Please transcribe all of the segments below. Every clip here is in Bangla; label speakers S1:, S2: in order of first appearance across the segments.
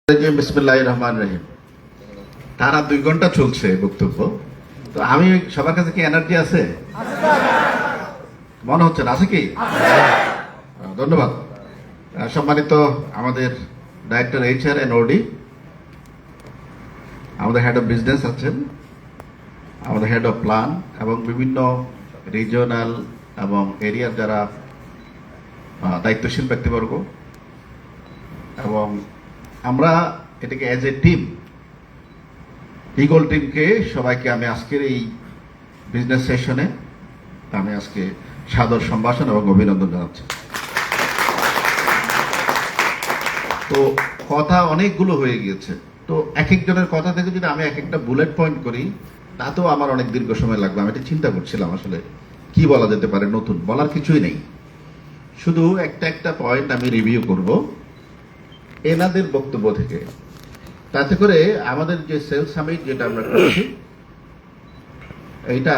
S1: বিসমিল্লাহির রহমানির রহিম। টানা 2 ঘন্টা চলছে বক্তব্য। তো আমি সবার কাছে কি এনার্জি আছে মনে হচ্ছে না? আছে কি? ধন্যবাদ। সম্মানিত আমাদের ডাইরেক্টর HR এন্ড OD, আমাদের হেড অফ বিজনেস আছেন, আমাদের হেড অফ প্ল্যান এবং বিভিন্ন রিজিওনাল এবং এরিয়ার যারা দায়িত্বশীল ব্যক্তিবর্গ, এবং আমরা এটাকে অ্যাজ এ টিম, ইগল টিমকে সবাইকে আমি আজকের এই বিজনেস সেশনে আমি আজকে সাদর সম্ভাষণ এবং অভিনন্দন জানাচ্ছি। তো কথা অনেকগুলো হয়ে গিয়েছে, তো এক একজনের কথা থেকে যদি আমি এক একটা বুলেট পয়েন্ট করি তাতেও আমার অনেক দীর্ঘ সময় লাগবে। আমি এটা চিন্তা করছিলাম আসলে কি বলা যেতে পারে। নতুন বলার কিছুই নেই, শুধু একটা একটা পয়েন্ট আমি রিভিউ করব এনাদের বক্তব্য থেকে, তাতে করে আমাদের যে সেলস সামিট যেটা আমরা করছি এইটা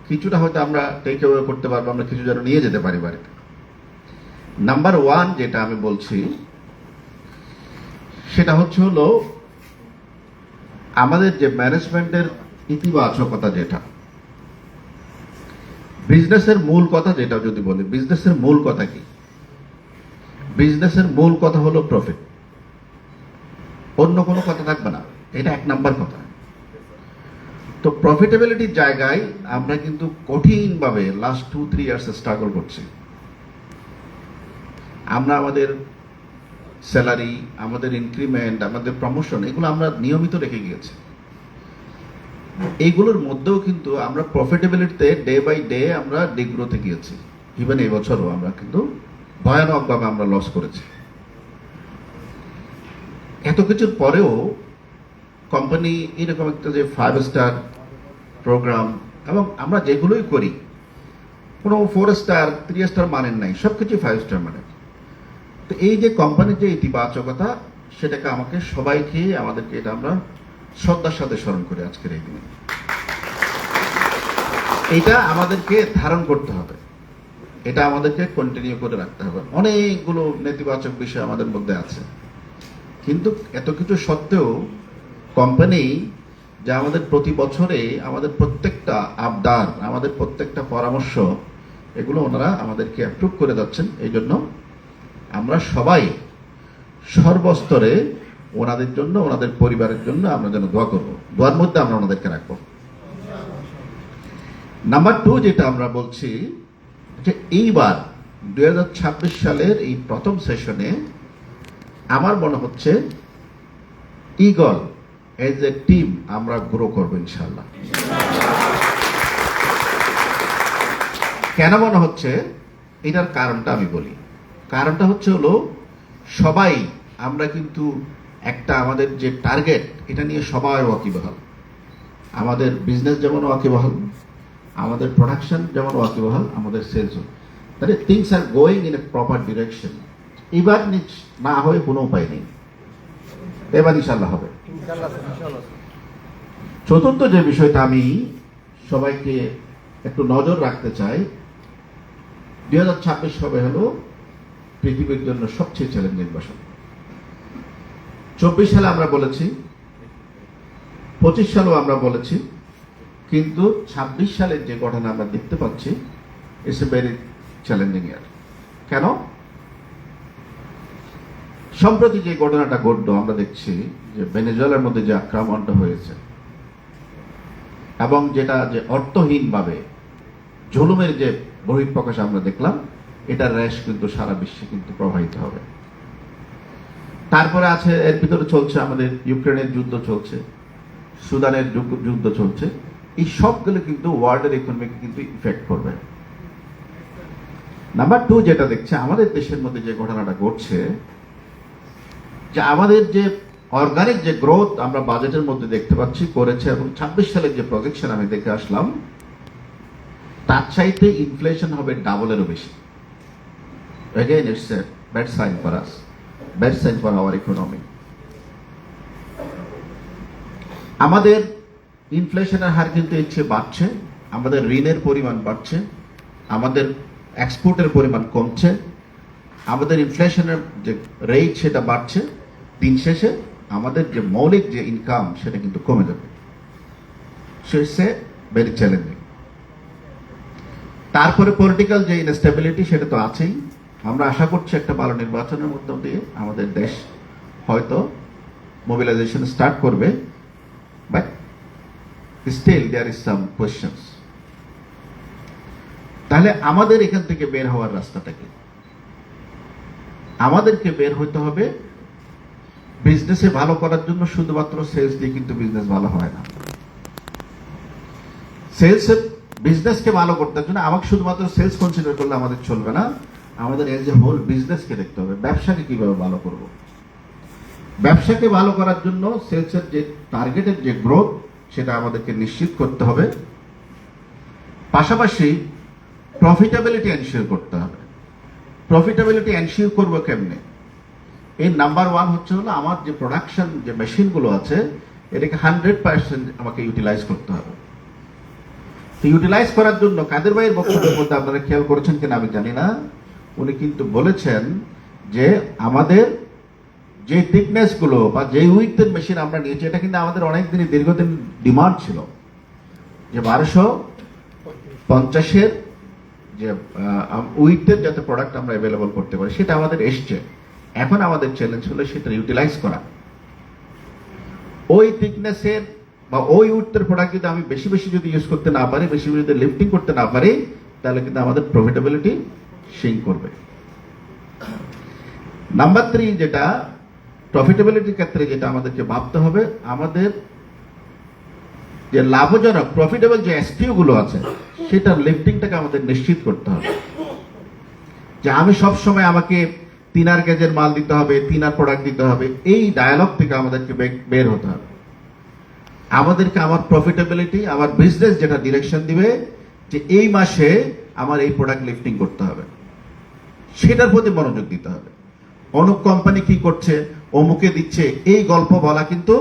S1: কিছুটা হয়তো আমরা টেক অ্যাওয়ে করতে পারবো, আমরা কিছু যেন নিয়ে যেতে পারি বাড়িতে। নাম্বার 1 যেটা আমি বলছি সেটা হলো আমাদের যে ম্যানেজমেন্টের ইতিবাচকতা, যেটা বিজনেসের মূল কথা, যেটা যদি বলি বিজনেসের মূল কথা কি, বিজনেসের মূল কথা হলো প্রফিট, অন্য কোনো কথা থাকবে না, এটা 1 নাম্বার কথা। তো প্রফিটেবিলিটির জায়গায় আমরা কিন্তু কঠিনভাবে লাস্ট 2-3 ইয়ার্স স্ট্রাগল করছি। আমরা আমাদের স্যালারি, আমাদের ইনক্রিমেন্ট, আমাদের প্রমোশন, এগুলো আমরা নিয়মিত রেখে গিয়েছি। এইগুলোর মধ্যেও কিন্তু আমরা প্রফিটেবিলিটিতে ডে বাই ডে আমরা ডিগ্রোতে গিয়েছি। ইভেন এই বছরও আমরা কিন্তু ভয়ানকভাবে আমরা লস করেছি। এত কিছুর পরেও কোম্পানি এরকম একটা যে 5 স্টার প্রোগ্রাম, এবং আমরা যেগুলোই করি কোনো 4 স্টার 3 স্টার মানেন নাই, সবকিছু 5 স্টার মানে। তো এই যে কোম্পানির যে ইতিবাচকতা, সেটাকে আমাকে সবাইকে আমাদেরকে এটা আমরা শ্রদ্ধার সাথে স্মরণ করি আজকের এই দিনে। এটা আমাদেরকে ধারণ করতে হবে, এটা আমাদেরকে কন্টিনিউ করে রাখতে হবে। অনেকগুলো নেতিবাচক বিষয় আমাদের মধ্যে আছে, কিন্তু এত কিছু সত্ত্বেও কোম্পানি যে আমাদের প্রতি বছরে আমাদের প্রত্যেকটা আবদার, আমাদের প্রত্যেকটা পরামর্শ, এগুলো ওনারা আমাদেরকে অ্যাপ্রুভ করে যাচ্ছেন। এই জন্য আমরা সবাই সর্বস্তরে ওনাদের জন্য, ওনাদের পরিবারের জন্য আমরা যেন দোয়া করব, দোয়ার মধ্যে আমরা ওনাদেরকে রাখবো। নাম্বার 2 যেটা আমরা বলছি যে এইবার 2026 সালের এই প্রথম সেশনে আমার মনে হচ্ছে ইগল এজ এ টিম আমরা গ্রো করবো ইনশাআল্লাহ। কেন মনে হচ্ছে এটার কারণটা আমি বলি। কারণটা হলো সবাই আমরা কিন্তু একটা আমাদের যে টার্গেট, এটা নিয়ে সবাই ওয়াকিবহাল। আমাদের বিজনেস যেমন ওয়াকিবহাল, আমাদের প্রোডাকশন যেমন ওয়াকিবহাল, আমাদের সেলসও, তাহলে things are going in a proper direction. এবার না হয়ে কোনো উপায় নেই, এবার ইনশাআল্লাহ হবে। চতুর্থ যে বিষয়টা আমি সবাইকে একটু নজর রাখতে চাই, 2026 হবে হলো পৃথিবীর জন্য সবচেয়ে চ্যালেঞ্জিং বছর। 24 সালে আমরা বলেছি, 25 সালেও আমরা বলেছি, কিন্তু 26 সালের যে ঘটনা আমরা দেখতে পাচ্ছি, ইটস এ ভেরি চ্যালেঞ্জিং ইয়ার। কেন? সম্প্রতি যে ঘটনাটা ঘটলো, আমরা দেখছি যে ভেনেজুয়েলার মধ্যে যে আক্রমণটা হয়েছে, এবং যেটা যে অর্থহীনভাবে জুলুমের যে বহিঃপ্রকাশ আমরা দেখলাম, এটার রেশ কিন্তু সারা বিশ্বে কিন্তু প্রবাহিত হবে। তারপরে আছে, এর ভিতরে চলছে আমাদের ইউক্রেনের যুদ্ধ চলছে, সুদানের যুদ্ধ চলছে। এই সবগুলো কিন্তু ওয়ার্ল্ডের ইকোনমিকে কিন্তু ইফেক্ট করবে। নাম্বার 2 যেটা দেখছে আমাদের দেশের মধ্যে যে ঘটনাটা ঘটছে, যে আমাদের যে অর্গানিক যে গ্রোথ আমরা বাজেটের মধ্যে দেখতে পাচ্ছি করেছে, এবং 26 সালের যে প্রজেকশন আমি দেখে আসলাম, তার চাইতে ইনফ্লেশন হবে ডাবলেরও বেশি। Again, it's a bad sign for us, bad sign for our economy. আমাদের ইনফ্লেশনের হার কিন্তু এর চেয়ে বাড়ছে, আমাদের ঋণের পরিমাণ বাড়ছে, আমাদের এক্সপোর্টের পরিমাণ কমছে, আমাদের ইনফ্লেশনের যে রেট সেটা বাড়ছে, দিন শেষে আমাদের যে মৌলিক যে ইনকাম সেটা কিন্তু কমে যাবে। সে ভেরি চ্যালেঞ্জিং। তারপরে পলিটিক্যাল যে ইনস্টেবিলিটি সেটা তো আছেই। আমরা আশা করছি একটা ভালো নির্বাচনের মধ্য দিয়ে আমাদের দেশ হয়তো মোবিলাইজেশন স্টার্ট করবে, but still there is some questions. তাহলে আমাদের এখান থেকে বের হওয়ার রাস্তাটা কি? আমাদেরকে বের হইতে হবে বিজনেসে ভালো করার জন্য। শুধুমাত্র সেলস দিয়ে কিন্তু বিজনেস ভালো হয় না। সেলসে বিজনেসকে ভালো করতে জন্য আমাকে শুধুমাত্র সেলস কনসিডার করলে আমাদের চলবে না, আমাদের এজ এ হোল বিজনেসকে দেখতে হবে। ব্যবসাকে কিভাবে ভালো করব? ব্যবসাকে ভালো করার জন্য সেলসের যে টার্গেটের যে গ্রোথ সেটা আমাদেরকে নিশ্চিত করতে হবে। পাশাপাশি প্রফিটেবিলিটি এনশিওর করতে হবে। প্রফিটেবিলিটি এনশিওর করবো কেমনে? এই নাম্বার ওয়ান হচ্ছে হলো আমার যে প্রোডাকশন যে মেশিনগুলো আছে এটাকে 100% আমাকে ইউটিলাইজ করতে হবে। ইউটিলাইজ করার জন্য কাদের ভাইয়ের বক্তব্যের মধ্যে আপনারা খেয়াল করেছেন কিনা আমি জানি না, উনি কিন্তু বলেছেন যে আমাদের যে থিকনেস গুলো বা যে উইথের মেশিন আমরা নিয়েছি এটা কিন্তু আমাদের অনেক দিনই দীর্ঘদিন ডিমান্ড ছিল যে 1250-এর যে উইথের যাতে প্রোডাক্ট আমরা অ্যাভেলেবল করতে পারি, সেটা আমাদের এসছে। এখন আমাদের চ্যালেঞ্জ হলো সেটা ইউটিলাইজ করা। ওই থিকনেসের বা ওই উইথের প্রোডাক্ট যদি আমি বেশি বেশি যদি ইউজ করতে না পারি, বেশি বেশি যদি লিফটিং করতে না পারি, তাহলে কিন্তু আমাদের প্রফিটেবিলিটি সিঙ্ক করবে। নাম্বার 3 যেটা প্রফিটেবিলিটির ক্ষেত্রে যেটা আমাদেরকে ভাবতে হবে, আমাদের যে লাভজনক প্রফিটেবল যে এসকিউ গুলো আছে সেটার লিফটিংটাকে আমাদের নিশ্চিত করতে হবে। যে আমি সব সময় আমাকে 3R গেজের মাল দিতে হবে, 3R প্রোডাক্ট দিতে হবে, এই ডায়ালগ থেকে আমাদেরকে বের হতে হবে। আমাদেরকে আমার প্রফিটেবিলিটি, আমার বিজনেস যেটা ডিরেকশন দিবে যে এই মাসে আমার এই প্রোডাক্ট লিফটিং করতে হবে, সেটার প্রতি মনোযোগ দিতে হবে। অমুক কোম্পানি কি করছে, অমুকে দিচ্ছে, এই গল্প বলা কিন্তু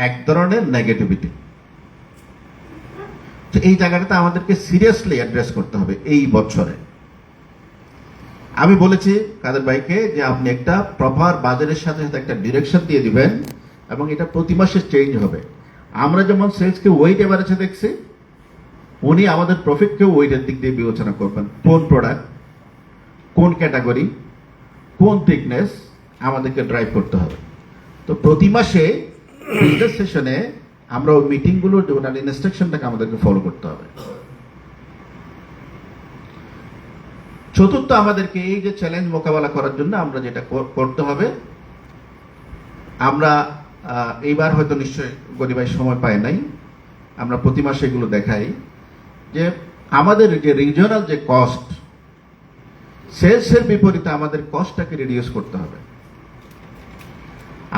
S1: এক ধরনের নেগেটিভিটি। এই জায়গাটাতে আমাদেরকে সিরিয়াসলি অ্যাড্রেস করতে হবে এই বছরে। আমি বলেছি কাদের ভাইকে যে আপনি একটা প্রপার বাজারের সাথে সাথে একটা ডিরেকশন দিয়ে দিবেন এবং এটা প্রতি মাসে চেঞ্জ হবে। আমরা যেমন সেলসকে ওয়েট এভারেজে দেখছি, উনি আমাদের প্রফিটকেও ওয়েটের দিক দিয়ে বিবেচনা করবেন। কোন প্রোডাক্ট, কোন ক্যাটাগরি, কোন থিকনেস আমাদেরকে ড্রাইভ করতে হবে। তো প্রতি মাসে বিজনেস সেশনে আমরা ওই মিটিংগুলো ওনার ইনস্ট্রাকশনটাকে আমাদেরকে ফলো করতে হবে। চতুর্থ, আমাদেরকে এই যে চ্যালেঞ্জ মোকাবেলা করার জন্য আমরা যেটা করতে হবে, আমরা এইবার হয়তো নিশ্চয়ই গরিবাই সময় পায় নাই, আমরা প্রতি মাসে এগুলো দেখাই যে আমাদের যে রিজিওনাল যে কস্ট, সেলসের বিপরীতে আমাদের কস্টটাকে রিডিউস করতে হবে।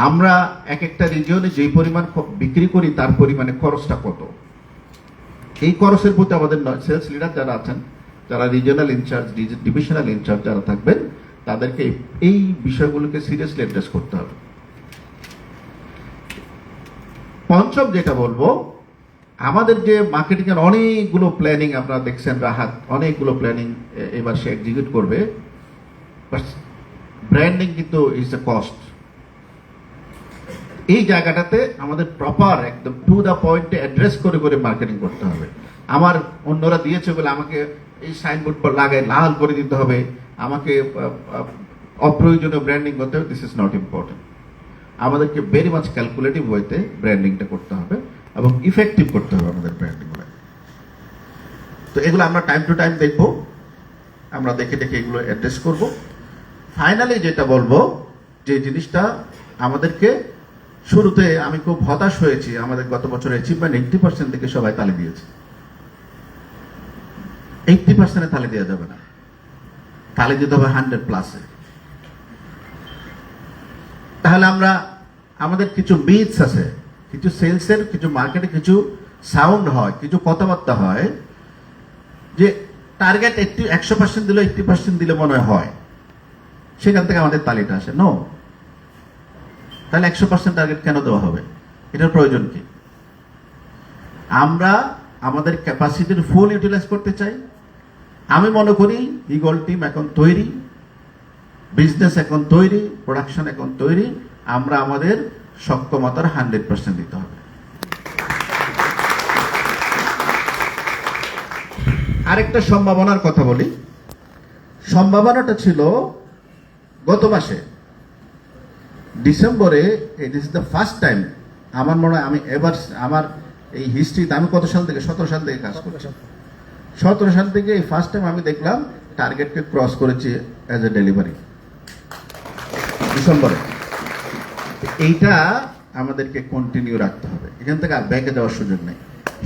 S1: আমরা এক একটা রিজিয়নে যে পরিমাণ বিক্রি করি তার পরিমাণে খরচটা কত, এই খরচের প্রতি আমাদের সেলস লিডার যারা আছেন, যারা রিজিওনাল ইনচার্জ, ডিভিশনাল ইনচার্জ যারা থাকবেন, তাদেরকে এই বিষয়গুলোকে সিরিয়াসলি অ্যাড্রেস করতে হবে। পঞ্চম যেটা বলবো, আমাদের যে মার্কেটিং এর অনেকগুলো প্ল্যানিং আপনারা দেখছেন, রাহাত অনেকগুলো প্ল্যানিং এবার সে এক্সিকিউট করবে, ব্র্যান্ডিং কিন্তু ইজ এ কস্ট। এই জায়গাটাতে আমাদের প্রপার একদম টু দা পয়েন্টে অ্যাড্রেস করে করে মার্কেটিং করতে হবে। আমার অন্যরা দিয়েছে বলে আমাকে এই সাইনবোর্ড লাগায় লাল করে দিতে হবে, আমাকে অপ্রয়োজনীয় ব্র্যান্ডিং করতে হবে, দিস ইজ নট ইম্পর্টেন্ট। আমাদেরকে ভেরি মাচ ক্যালকুলেটিভ ওয়েতে ব্র্যান্ডিংটা করতে হবে এবং ইফেক্টিভ করতে হবে আমাদের ব্র্যান্ডিংগুলো। তো এগুলো আমরা টাইম টু টাইম দেখবো, আমরা দেখে দেখে এগুলো অ্যাড্রেস করব। ফাইনালি যেটা বলবো, যে জিনিসটা আমাদেরকে শুরুতে আমি খুব হতাশ হয়েছি, আমাদের গত বছরের অ্যাচিভমেন্ট 80% থেকে সবাই তালি দিয়েছে। 80% তালি দেওয়া যাবে না, তালি দিতে হবে 100+। তাহলে আমরা আমাদের কিছু মিথস আছে, কিছু সেলসের, কিছু মার্কেটে কিছু সাউন্ড হয়, কিছু কথাবার্তা হয় যে টার্গেট 100% দিলে 80% দিলে মনে হয়, সেখান থেকে আমাদের তালিটা আসে। নো, তাহলে 100% টার্গেট কেন দেওয়া হবে? এটার প্রয়োজন কি? আমরা আমাদের ক্যাপাসিটির ফুল ইউটিলাইজ করতে চাই। আমি মনে করি ইগল টিম এখন তৈরি, বিজনেস এখন তৈরি, প্রোডাকশন এখন তৈরি, আমরা আমাদের সক্ষমতার 100% দিতে হবে। আরেকটা সম্ভাবনার কথা বলি। সম্ভাবনাটা ছিল গত মাসে ডিসেম্বরে, it is the first time আমার মনে হয়, আমি এবার আমার এই হিস্ট্রিতে আমি কত সাল থেকে 17 সাল থেকে কাজ করছি, 17 সাল থেকে এই ফার্স্ট টাইম আমি দেখলাম টার্গেটকে ক্রস করেছি অ্যাজ এ ডেলিভারি ডিসেম্বরে। এইটা আমাদেরকে কন্টিনিউ রাখতে হবে, এখান থেকে আর ব্যাকে যাওয়ার সুযোগ নেই।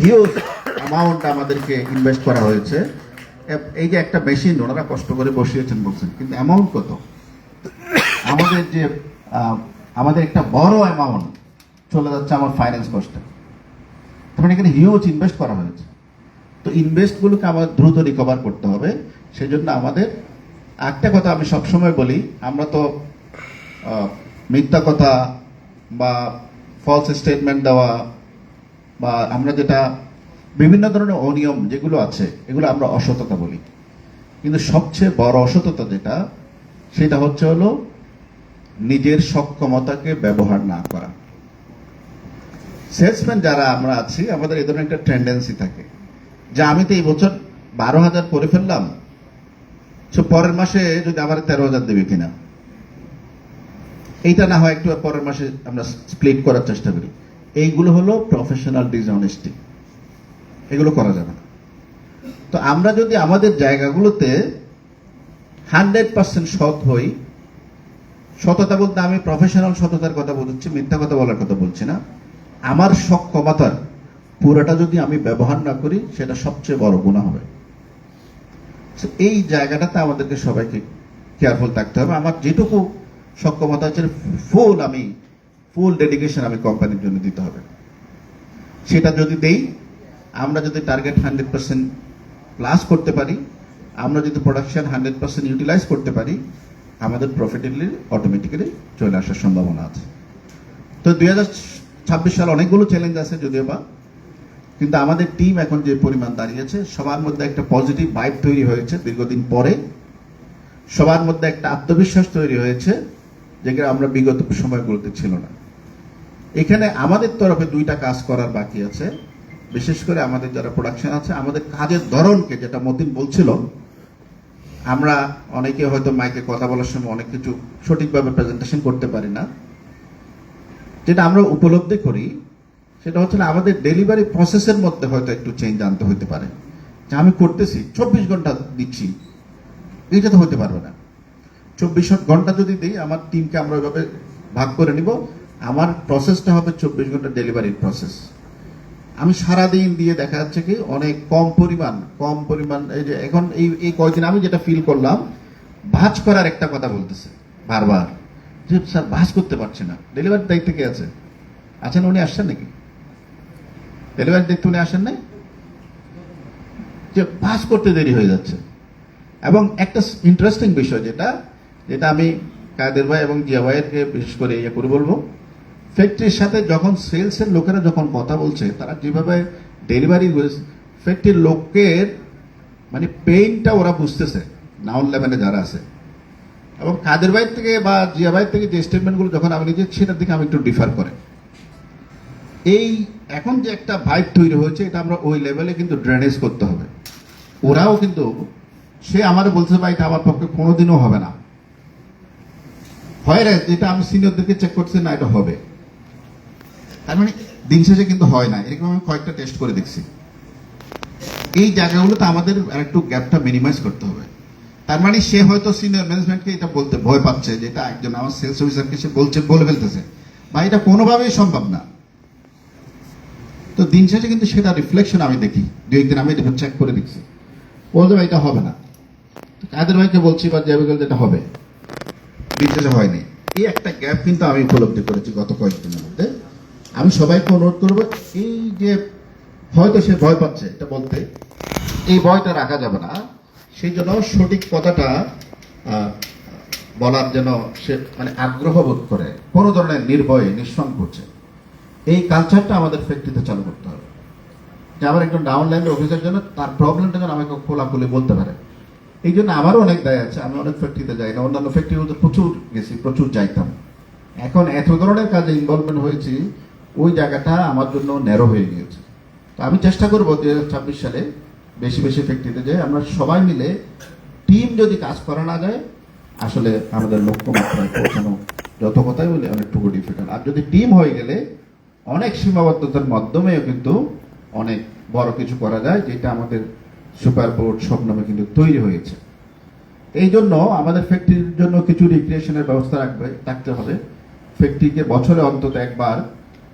S1: হিউজ অ্যামাউন্ট আমাদেরকে ইনভেস্ট করা হয়েছে। এই যে একটা মেশিন ওনারা কষ্ট করে বসিয়েছেন বলছেন, কিন্তু অ্যামাউন্ট কত? আমাদের যে আমাদের একটা বড় অ্যামাউন্ট চলে যাচ্ছে আমার ফাইন্যান্স কস্টে। তখন এখানে হিউজ ইনভেস্ট করা হয়েছে। তো ইনভেস্টগুলোকে আমাদের দ্রুত রিকভার করতে হবে। সেই জন্য আমাদের একটা কথা আমি সবসময় বলি, আমরা তো মিথ্যা কথা বা ফলস স্টেটমেন্ট দেওয়া বা আমরা যেটা বিভিন্ন ধরনের অনিয়ম যেগুলো আছে এগুলো আমরা অসততা বলি, কিন্তু সবচেয়ে বড় অসততা যেটা, সেটা হচ্ছে হলো নিজের সক্ষমতাকে ব্যবহার না করা। সেলসম্যান যারা আমরা আছি, আমাদের এই ধরনের একটা টেন্ডেন্সি থাকে যে আমি তো এই বছর 12,000 করে ফেললাম, সো পরের মাসে যদি আমার 13,000 দেবে কিনা, এইটা না হয় একটু পরের মাসে আমরা স্প্লিট করার চেষ্টা করি। এইগুলো হলো প্রফেশনাল ডিসঅনেস্টি, এগুলো করা যাবে না। তো আমরা যদি আমাদের জায়গাগুলোতে 100% সৎ হই, সততা বলতে আমি প্রফেশনাল সততার কথা বলছি, মিথ্যা কথা বলার কথা বলছি না, আমার সক্ষমতার পুরোটা যদি আমি ব্যবহার না করি সেটা সবচেয়ে বড় গুনাহ হবে। এই জায়গাটাতে আমাদেরকে সবাইকে কেয়ারফুল থাকতে হবে। আমার যেটুকু সক্ষমতা আছে ফুল ডেডিকেশন আমি কোম্পানির জন্য দিতে হবে। সেটা যদি দেই, আমরা যদি টার্গেট 100% প্লাস করতে পারি, আমরা যদি প্রোডাকশন 100% ইউটিলাইজ করতে পারি, আমাদের প্রফিটেবলি অটোমেটিক্যালি চলে আসার সম্ভাবনা আছে। তো 2026 সাল অনেকগুলো চ্যালেঞ্জ আছে যদিও বা, কিন্তু আমাদের টিম এখন যে পরিমাণ দাঁড়িয়েছে, সবার মধ্যে একটা পজিটিভ ভাইব তৈরি হয়েছে দীর্ঘদিন পরে, সবার মধ্যে একটা আত্মবিশ্বাস তৈরি হয়েছে যেটা আমরা বিগত সময়গুলোতে ছিল না। এখানে আমাদের তরফে 2টা কাজ করার বাকি আছে। বিশেষ করে আমাদের যারা প্রোডাকশন আছে, আমাদের কাজের ধরনকে, যেটা মতিন বলছিল, আমরা অনেকে হয়তো মাইকে কথা বলার সময় অনেক কিছু সঠিকভাবে প্রেজেন্টেশন করতে পারি না। যেটা আমরা উপলব্ধি করি সেটা হচ্ছে না, আমাদের ডেলিভারি প্রসেসের মধ্যে হয়তো একটু চেঞ্জ আনতে হতে পারে। যে আমি করতেছি 24 ঘন্টা দিচ্ছি, এইটা তো হতে পারবে না। 24 ঘন্টা যদি দিই, আমার টিমকে আমরা ওইভাবে ভাগ করে নিব, আমার প্রসেসটা হবে 24 ঘন্টা ডেলিভারির প্রসেস। আমি সারাদিন দিয়ে দেখা যাচ্ছে কি অনেক কম পরিমাণ এই যে এখন এই কয়েকদিন আমি যেটা ফিল করলাম, ভাঁজ করার একটা কথা বলতেছে বারবার, যে স্যার ভাঁজ করতে পারছে না। ডেলিভারির দায়িত্ব কে আছে? আছেন উনি? আসছেন নাকি ডেলিভারির দায়িত্ব? উনি আসেন নাই, যে ভাঁজ করতে দেরি হয়ে যাচ্ছে। এবং একটা ইন্টারেস্টিং বিষয় যেটা আমি কাদের ভাই এবং জিয়া ভাইয়েরকে বিশেষ করে ইয়ে করে বলবো, ফ্যাক্টরির সাথে যখন সেলসের লোকেরা যখন কথা বলছে, তারা যেভাবে ডেলিভারি ফ্যাক্টরির লোকের মানে পেইনটা ওরা বুঝতেছে, নাউন লেভেলে যারা আছে। এবং কাদের ভাই থেকে বা জিয়া ভাই থেকে যে স্টেটমেন্টগুলো যখন আমি নিজে, সেটার দিকে আমি একটু ডিফার করে, এই এখন যে একটা ভাইব তৈরি হয়েছে, এটা আমরা ওই লেভেলে কিন্তু ড্রেনেজ করতে হবে। ওরাও কিন্তু, সে আমাদের বলছে ভাই এটা আমার পক্ষে কোনোদিনও হবে না, হয় রে, যেটা আমি সিনিয়রদেরকে চেক করছি না এটা হবে, তার মানে দিন শেষে কিন্তু হয় না। এরকম আমি কয়েকটা টেস্ট করে দেখছি। এই জায়গাগুলোতে আমাদের একটু গ্যাপটা মিনিমাইজ করতে হবে। তার মানে সে হয়তো সিনিয়র ম্যানেজমেন্টকে এটা বলতে ভয় পাচ্ছে, যেটা একজন আমার সেলস অফিসারকে সে বলে ফেলতেছে, বা এটা কোনোভাবেই সম্ভব না। তো দিন শেষে কিন্তু সেটা রিফ্লেকশন আমি দেখি, 2-1 দিন আমি এটা চেক করে দেখছি, বলতে ভাই এটা হবে না। কাদের ভাইকে বলছি বা যেটা হবে, দিন শেষে হয়নি। এই একটা গ্যাপ কিন্তু আমি উপলব্ধি করেছি গত কয়েকদিনের মধ্যে। আমি সবাইকে অনুরোধ করবো, এই যে হয়তো সে ভয় পাচ্ছে এটা বলতে, এই ভয়টা রাখা যাবে না। সেই জন্য সঠিক কথাটা বলার যেন সে মানে আগ্রহ বোধ করে, কোনো ধরনের নির্ভয়ে নিঃসংকোচে, এই কালচারটা আমাদের ফ্যাক্টরিতে চালু করতে হবে। যে আমার একজন ডাউন লাইনের অফিসের জন্য তার প্রবলেমটা যেন আমাকে খোলাখুলি বলতে পারে। এই জন্য আমারও অনেক দায় আছে, আমি অনেক ফ্যাক্টরিতে যাই না, অন্যান্য ফ্যাক্টরিগুলোতে প্রচুর গেছি, প্রচুর যাইতাম, এখন এত ধরনের কাজে ইনভলভমেন্ট হয়েছি, ওই জায়গাটা আমার জন্য ন্যারো হয়ে গিয়েছে। তো আমি চেষ্টা করবো 2026 সালে বেশি বেশি ফ্যাক্টরিতে যাই, আমরা সবাই মিলে টিম যদি কাজ করা না যায়, আসলে আমাদের লক্ষ্যমাত্রায় পৌঁছানো যত কথাই বলি অনেকটুকু ডিফিকাল্ট। আর যদি টিম হয়ে গেলে অনেক সীমাবদ্ধতার মাধ্যমেও কিন্তু অনেক বড় কিছু করা যায়, যেটা আমাদের সুপার বোর্ড স্বপ্নমে কিন্তু তৈরি হয়েছে। এই জন্য আমাদের ফ্যাক্টরির জন্য কিছু রিক্রিয়েশনের ব্যবস্থা থাকতে হবে। ফ্যাক্টরিকে বছরে অন্তত একবার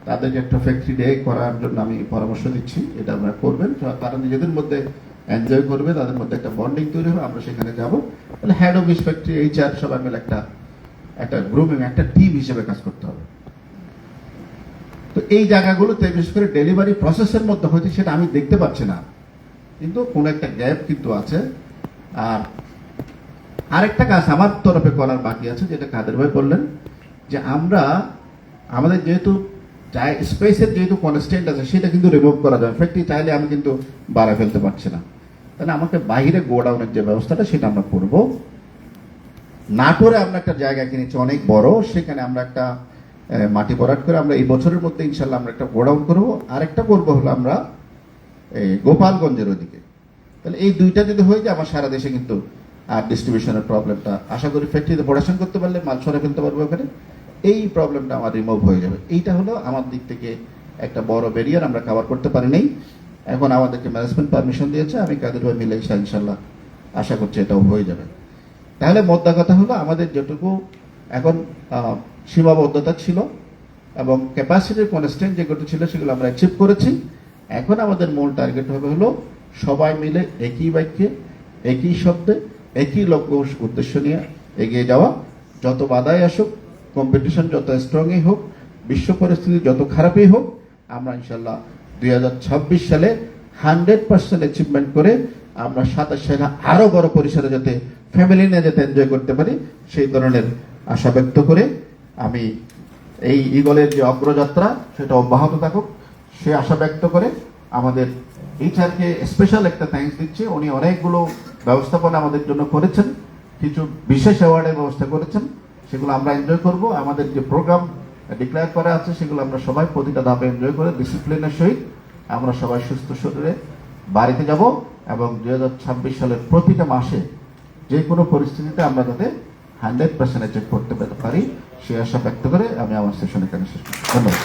S1: তাদেরকে একটা ফ্যাক্টরি ডে করার জন্য আমি পরামর্শ দিচ্ছি, এটা আমরা করবেন। তারা নিজেদের মধ্যে এনজয় করবে, তাদের মধ্যে একটা বন্ডিং তৈরি হবে, আমরা সেখানে যাব। তাহলে হেড অফিস, ফ্যাক্টরি, HR সবাই মিলে একটা গ্রুমিং, একটা টিম হিসেবে কাজ করতে হবে। তো এই জায়গাগুলোতে বিশেষ করে ডেলিভারি প্রসেসের মধ্যে হয়তো সেটা আমি দেখতে পাচ্ছি না, কিন্তু কোনো একটা গ্যাপ কিন্তু আছে। আর আরেকটা কাজ আমার তরফে করার বাকি আছে, যেটা কাদের ভাই বললেন, যে আমরা আমাদের যেহেতু স্পেসের যেহেতু কনস্ট্যান্ট আছে, সেটা কিন্তু রিমুভ করা যাবে। ফ্যাক্টরি চাইলে আমি কিন্তু বাড়ায় ফেলতে পারছি না, তাহলে আমাকে বাইরে গোডাউনের যে ব্যবস্থাটা সেটা আমরা করব। নাটোরে আমরা একটা জায়গা কিনেছি অনেক বড়, সেখানে আমরা একটা মাটি ভরাট করে আমরা এই বছরের মধ্যে ইনশাল্লাহ আমরা একটা গোডাউন করবো। আরেকটা করবো হলো আমরা এই গোপালগঞ্জের ওদিকে। তাহলে এই দুইটা যদি হয়ে যায়, আমার সারা দেশে কিন্তু আর ডিস্ট্রিবিউশনের প্রবলেমটা, আশা করি ফ্যাক্টরিতে প্রোডাকশন করতে পারলে মাল সরে ফেলতে পারবো ওখানে, এই প্রবলেমটা আমার রিমুভ হয়ে যাবে। এইটা হলো আমার দিক থেকে একটা বড় ব্যারিয়ার, আমরা কভার করতে পারি নাই। এখন আমাদেরকে ম্যানেজমেন্ট পারমিশন দিয়েছে, আমি কাদের ভাই মিলে ইনশাল্লাহ আশা করছি এটাও হয়ে যাবে। তাহলে মোদ্দা কথা হলো, আমাদের যেটুকু এখন সীমাবদ্ধতা ছিল এবং ক্যাপাসিটির কনস্ট্যান্ট যেগুলো ছিল সেগুলো আমরা অ্যাচিভ করেছি। এখন আমাদের মূল টার্গেট হবে হলো সবাই মিলে একই বাক্যে, একই শব্দে, একই লক্ষ্য উদ্দেশ্য নিয়ে এগিয়ে যাওয়া। যত বাধাই আসুক, কম্পিটিশন যত স্ট্রংই হোক, বিশ্ব পরিস্থিতি যত খারাপই হোক, আমরা ইনশাল্লাহ 2026 সালে 100% অ্যাচিভমেন্ট করে আমরা 27 সালে আরো বড় পরিসরে যাতে ফ্যামিলি নিয়ে যাতে এনজয় করতে পারি, সেই ধরনের আশা ব্যক্ত করে আমি এই ইগলের যে অগ্রযাত্রা সেটা অব্যাহত থাকুক সে আশা ব্যক্ত করে আমাদের HR-কে স্পেশাল একটা থ্যাঙ্কস দিচ্ছি। উনি অনেকগুলো ব্যবস্থাপনা আমাদের জন্য করেছেন, কিছু বিশেষ অ্যাওয়ার্ডের ব্যবস্থা করেছেন, সেগুলো আমরা এনজয় করব। আমাদের যে প্রোগ্রাম ডিক্লেয়ার করা আছে সেগুলো আমরা সবাই প্রতিটা ধাপে এনজয় করে ডিসিপ্লিনের সহিত আমরা সবাই সুস্থ শরীরে বাড়িতে যাব এবং 2026 সালের প্রতিটা মাসে যে কোনো পরিস্থিতিতে আমরা যাতে 100% চেক করতে পারি, সে আশা ব্যক্ত করে আমি আমার সেশন এখানে শেষ করছি। ধন্যবাদ।